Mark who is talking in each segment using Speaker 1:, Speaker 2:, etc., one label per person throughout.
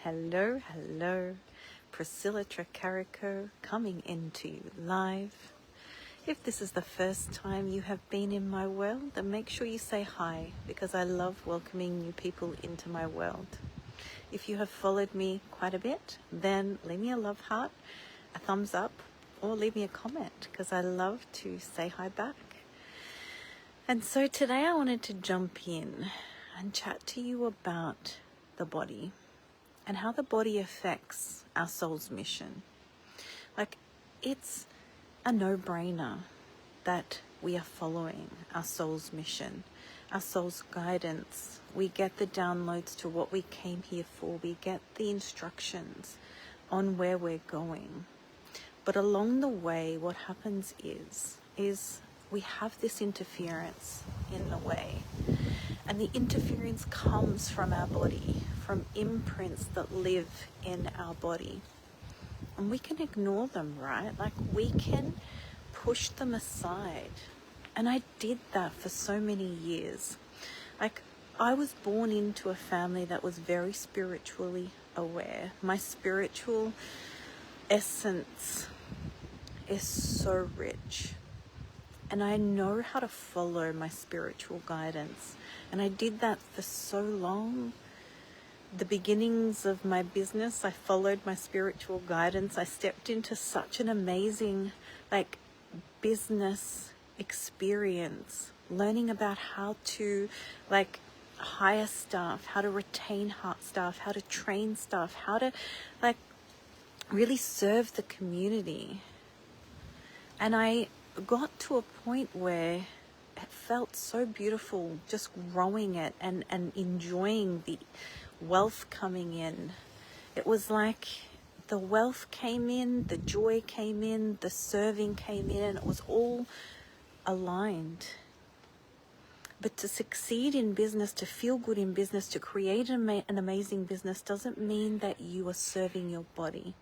Speaker 1: Hello, Priscilla Tracarico coming into you live. If this is the first time you have been in my world, then make sure you say hi, because I love welcoming new people into my world. If you have followed me quite a bit, then leave me a love heart, a thumbs up, or leave me a comment, because I love to say hi back. And so today I wanted to jump in and chat to you about the body and how the body affects our soul's mission. Like, it's a no-brainer that we are following our soul's mission, our soul's guidance. We get the downloads to what we came here for. We get the instructions on where we're going. But along the way, what happens is we have this interference in the way. And the interference comes from our body, from imprints that live in our body. And we can ignore them, right? Like, we can push them aside. And I did that for so many years. Like, I was born into a family that was very spiritually aware. My spiritual essence is so rich. And I know how to follow my spiritual guidance. And I did that for so long. The beginnings of my business, I followed my spiritual guidance. I stepped into such an amazing, business experience, learning about how to, hire staff, how to retain staff, how to train staff, how to, really serve the community. And I got to a point where it felt so beautiful just growing it and enjoying the wealth coming in. It was like the wealth came in, the joy came in, the serving came in, and it was all aligned. But to succeed in business, to feel good in business, to create an amazing business doesn't mean that you are serving your body.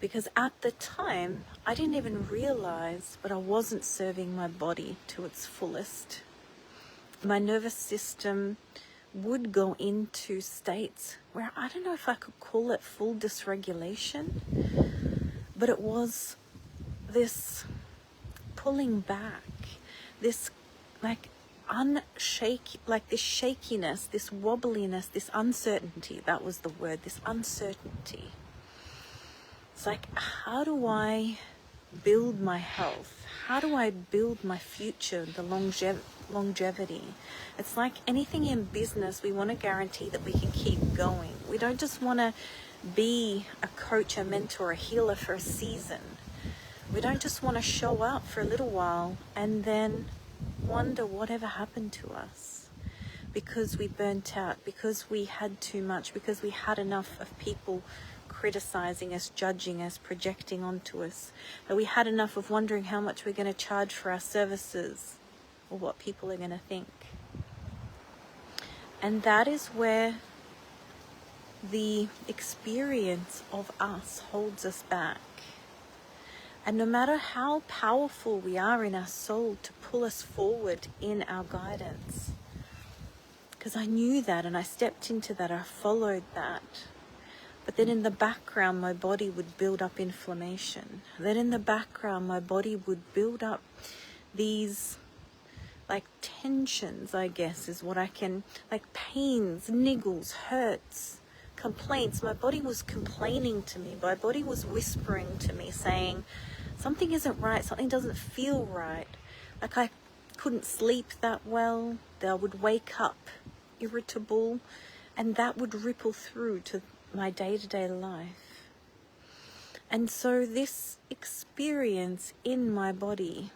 Speaker 1: Because at the time, I didn't even realize, but I wasn't serving my body to its fullest. My nervous system would go into states where I don't know if I could call it full dysregulation, but it was this pulling back, this this shakiness, this wobbliness, this uncertainty. That was the word, this uncertainty. It's like, how do I build my health? How do I build my future, the longevity? It's like anything in business, we want to guarantee that we can keep going. We don't just want to be a coach, a mentor, a healer for a season. We don't just want to show up for a little while and then wonder whatever happened to us. Because we burnt out, because we had too much, because we had enough of people criticizing us, judging us, projecting onto us, that we had enough of wondering how much we're going to charge for our services or what people are going to think. And that is where the experience of us holds us back. And no matter how powerful we are in our soul to pull us forward in our guidance, because I knew that and I stepped into that, I followed that. But then in the background, my body would build up inflammation. Then in the background, my body would build up these, tensions, I guess, is what I can, pains, niggles, hurts, complaints. My body was complaining to me. My body was whispering to me, saying, something isn't right, something doesn't feel right. I couldn't sleep that well. I would wake up irritable, and that would ripple through to my day-to-day life. And so this experience in my body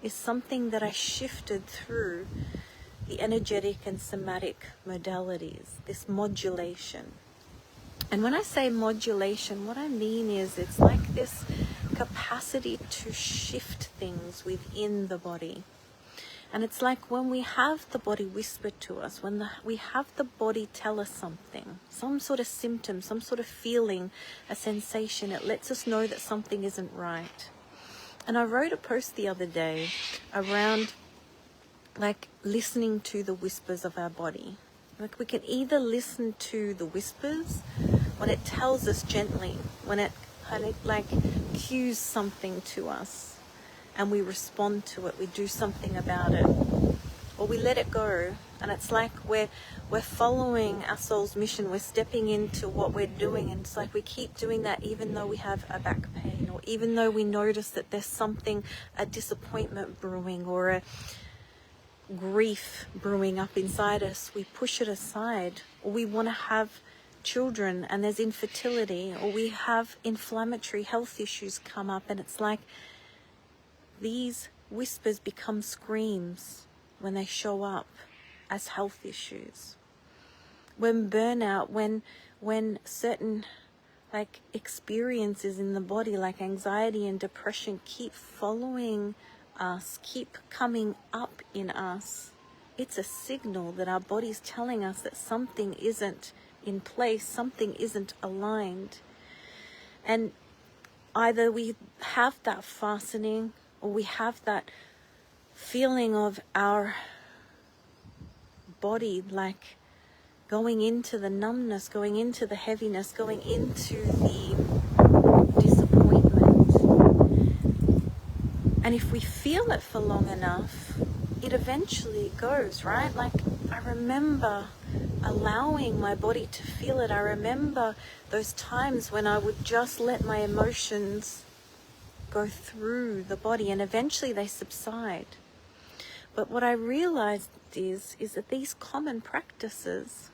Speaker 1: is something that I shifted through the energetic and somatic modalities, this modulation. And when I say modulation, what I mean is it's like this capacity to shift things within the body. And it's like when we have the body whisper to us, when we have the body tell us something, some sort of symptom, some sort of feeling, a sensation, it lets us know that something isn't right. And I wrote a post the other day around listening to the whispers of our body. Like we can either listen to the whispers when it tells us gently, when it kind of like cues something to us and we respond to it, we do something about it, or we let it go. And it's like we're following our soul's mission, we're stepping into what we're doing, and it's like we keep doing that even though we have a back pain, or even though we notice that there's something, a disappointment brewing or a grief brewing up inside us. We push it aside, or we want to have children and there's infertility, or we have inflammatory health issues come up, and it's like these whispers become screams when they show up as health issues. When burnout, when certain like experiences in the body like anxiety and depression keep following us, keep coming up in us, it's a signal that our body's telling us that something isn't in place, something isn't aligned. And either we have that fastening, or we have that feeling of our body like going into the numbness, going into the heaviness, going into the disappointment. And if we feel it for long enough, it eventually goes, right? Like I remember allowing my body to feel it. I remember those times when I would just let my emotions go through the body, and eventually they subside. But what I realized is that these common practices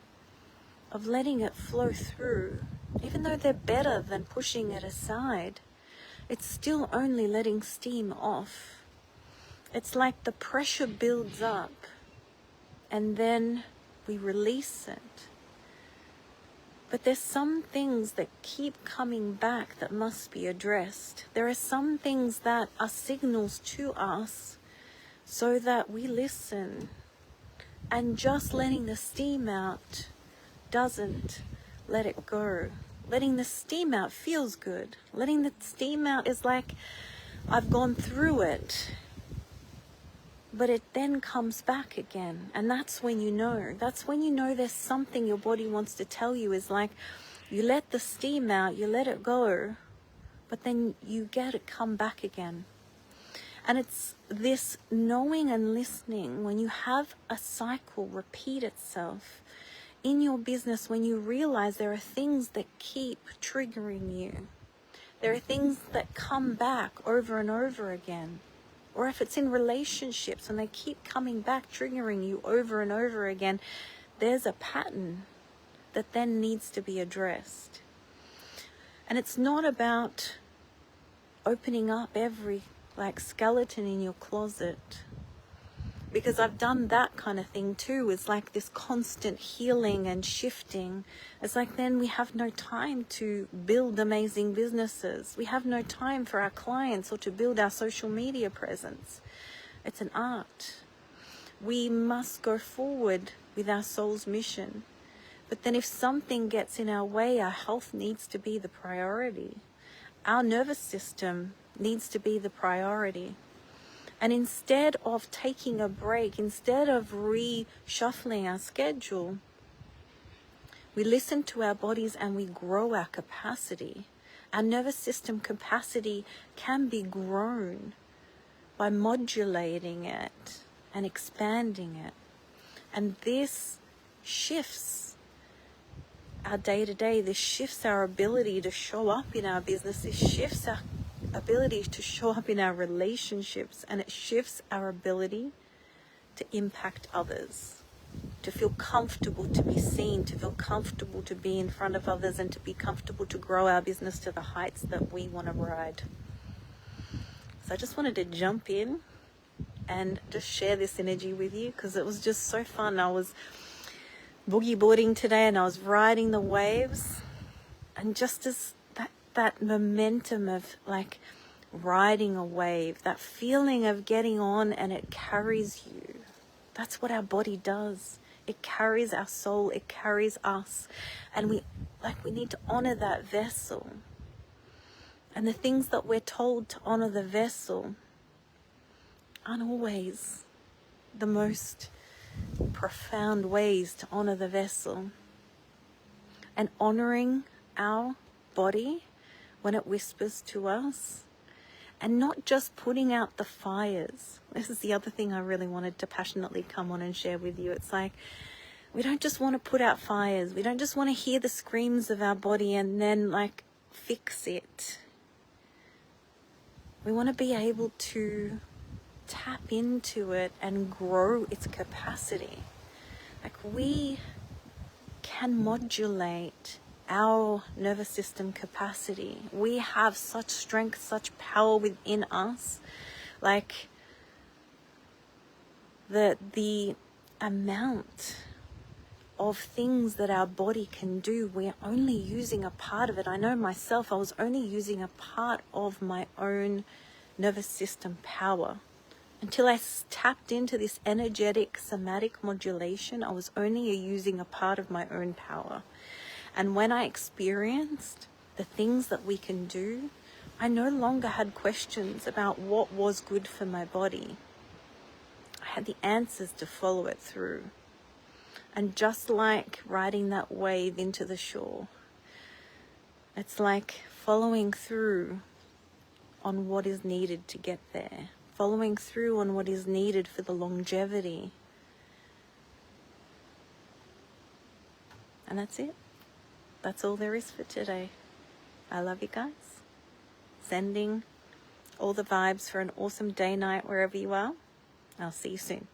Speaker 1: of letting it flow through, even though they're better than pushing it aside, it's still only letting steam off. It's like the pressure builds up and then we release it. But there's some things that keep coming back that must be addressed. There are some things that are signals to us so that we listen. And just letting the steam out doesn't let it go. Letting the steam out feels good. Letting the steam out is like, I've gone through it. But it then comes back again. And that's when you know. That's when you know there's something your body wants to tell you. Is like, you let the steam out, you let it go, but then you get it come back again. And it's this knowing and listening, when you have a cycle repeat itself in your business, when you realize there are things that keep triggering you. There are things that come back over and over again. Or if it's in relationships and they keep coming back, triggering you over and over again, there's a pattern that then needs to be addressed. And it's not about opening up every skeleton in your closet, because I've done that kind of thing too. It's like this constant healing and shifting. It's like then we have no time to build amazing businesses. We have no time for our clients or to build our social media presence. It's an art. We must go forward with our soul's mission. But then if something gets in our way, our health needs to be the priority. Our nervous system needs to be the priority. And instead of taking a break, instead of reshuffling our schedule, we listen to our bodies and we grow our capacity. Our nervous system capacity can be grown by modulating it and expanding it. And this shifts our day-to-day. This shifts our ability to show up in our business. This shifts our ability to show up in our relationships, and it shifts our ability to impact others, to feel comfortable to be seen, to feel comfortable to be in front of others, and to be comfortable to grow our business to the heights that we want to ride. So I just wanted to jump in and just share this energy with you, because it was just so fun. I was boogie boarding today and I was riding the waves, and just as that momentum of like riding a wave, that feeling of getting on and it carries you. That's what our body does. It carries our soul, it carries us. And we need to honor that vessel. And the things that we're told to honor the vessel aren't always the most profound ways to honor the vessel and honoring our body when it whispers to us, and not just putting out the fires. This is the other thing I really wanted to passionately come on and share with you. It's like, we don't just want to put out fires. We don't just want to hear the screams of our body and then like fix it. We want to be able to tap into it and grow its capacity. Like, we can modulate our nervous system capacity. We have such strength, such power within us. Like, the amount of things that our body can do, we're only using a part of it. I know myself, I was only using a part of my own nervous system power. Until I tapped into this energetic somatic modulation, I was only using a part of my own power. And when I experienced the things that we can do, I no longer had questions about what was good for my body. I had the answers to follow it through. And just like riding that wave into the shore, it's like following through on what is needed to get there. Following through on what is needed for the longevity. And that's it. That's all there is for today. I love you guys. Sending all the vibes for an awesome day, night, wherever you are. I'll see you soon.